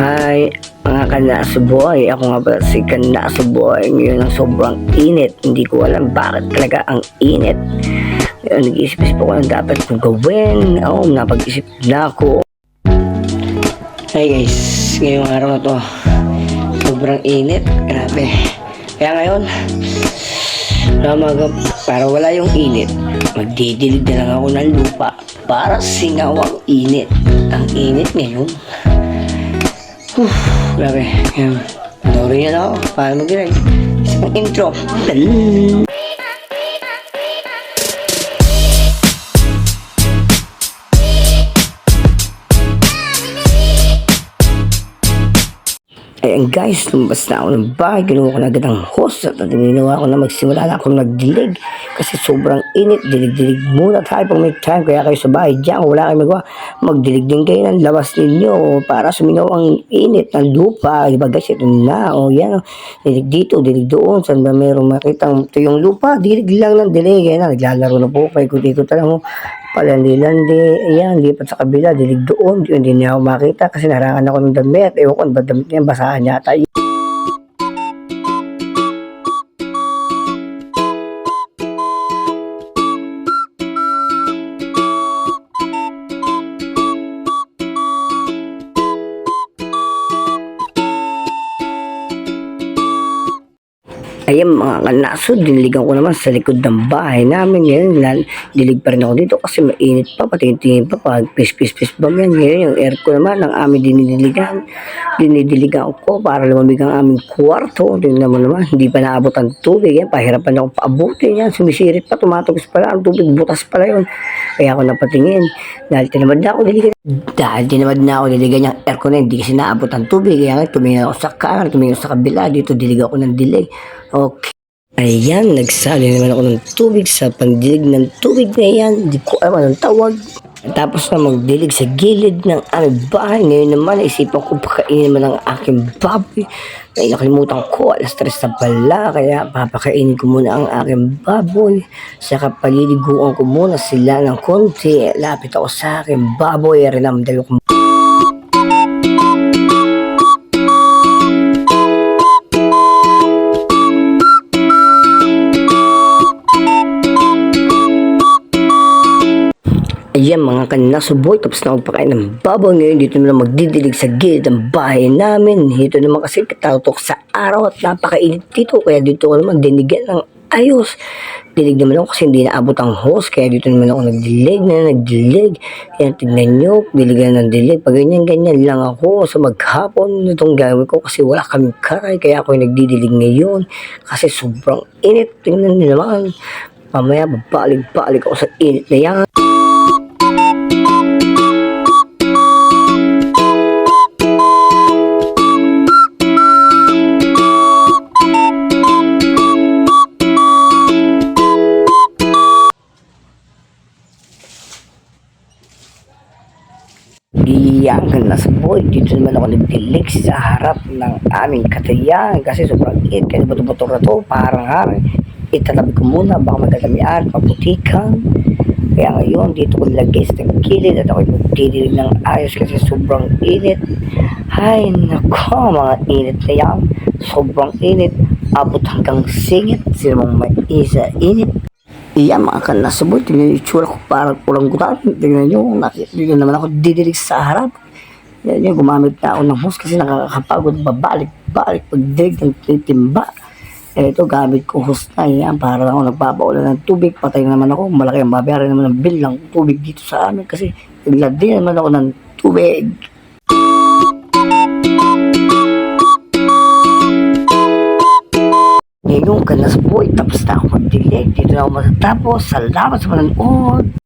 Hi, mga kanasuboy. Ako nga pala si kanasuboy. Ngayon ang sobrang init. Hindi ko alam bakit talaga ang init. Ngayon, nag-iisip-isip ako ng dapat kong gawin. Napag-isip na ako. Hey guys, ngayong araw na to, sobrang init. Grabe. Kaya ngayon, para wala yung init, magdidilig na lang ako ng lupa para singaw ang init. Ang init ngayon. Grabe. Yan. Panoorin niya na ako. Paano mag-direct? Isang intro. Ayan guys, lumabas na ako ng bahay. Ginawa ko na agad ang host at ginawa ko na magsimula na akong nagdilig kasi sobrang init. Dilig-dilig muna tayo pag may time. Kaya kayo sa bahay dyan, wala kayo magawa, magdilig din kayo ng labas ninyo para sumingaw ang init ng lupa. Diba guys, ito na. Yan, dilig dito, dilig doon. Saan ba mayroong makitang ito yung lupa? Dilig lang ng dilig. Yan, naglalaro na po. Paikot-ikot lang palandi-landi, ayan, lipat sa kabila, dilig doon, hindi niya ako makita kasi narangan ako ng damit, ewan ko, ba damit niya, basahan yata. Ayan mga kanaso, diniligan ko naman sa likod ng bahay namin. Ngayon, dilig pa rin ako dito kasi mainit pa, patingin-tingin pa, pag pis-pis-pis ba yan. Ngayon, yung aircon naman, ang aming dinidiligan ko para lumamig ang aming kwarto. Tingnan mo naman, hindi pa naabot ang tubig. Yan, pahirapan akong paabutin yan, sumisirit pa, tumatugos pala ang tubig, butas pala yun. Kaya ako napatingin, dahil tinamad na ako diligan yung aircon na hindi kasi naabot ang tubig. Kaya nga, tumingin ako sa kanan, tumingin ako sa kabila, dito dilig ako ng dilig. Okay. Ayan, nagsali naman ako ng tubig sa pandilig ng tubig na yan. Hindi ko alam anong tawag. Tapos na magdilig sa gilid ng aming bahay. Ngayon naman, naisipan ko pakainin naman ang aking baboy. Ay, nakalimutan ko, alas 3 na pala. Kaya papakainin ko muna ang aking baboy. Saka paliliguan ko muna sila ng konti. Lapit ako sa aking baboy. Rinamdal ko. Ayan mga kanasuboy, tapos na magpakain ng baboy. Ngayon dito na magdidilig sa gilid ng bahay namin. Dito naman kasi katatok sa araw at napakainit dito. Kaya dito ko naman dinigan ng ayos. Dilig naman ako kasi hindi naabot ang hose. Kaya dito naman ako nagdilig. Ayan, tignan nyo, diligan ng dilig. Pag ganyan lang ako sa maghapon itong gawin ko kasi wala kaming karay. Kaya ako nagdidilig ngayon kasi sobrang init. Tingnan nyo naman. Mamaya babalik ako sa init na yan. Giyakan na sa boy. Dito naman ako nagdilig sa harap ng aming katayan kasi sobrang init. Kaya buto-buto na to, parang hari. Itatabi ko muna, baka madalamian, maputikan. Kaya ngayon, dito ko nilagay sa gilid at ako magdidilig ng ayos kasi sobrang init. Ay, nako, mga init na yan. Sobrang init. Abot hanggang singit. Sino mong may isa init. Iyan mga kanasuboy, tingnan yung itsura ko parang kurang-kurang. Tingnan nyo, dito naman ako didilig sa harap. Yan yun, gumamit na ako ng hose kasi nakakapagod babalik-balik pagdilig ng timba. Ito, gamit ko hose na yan para lang ako nagpapaulan ng tubig. Patay na naman ako, malaki ang babayaran naman ng bill ng tubig dito sa amin kasi nagladi naman ako ng tubig. Ngayon, kanasuboy, tapos na ako magdilig. Dito na ako matatapos. Salamat sa panonood.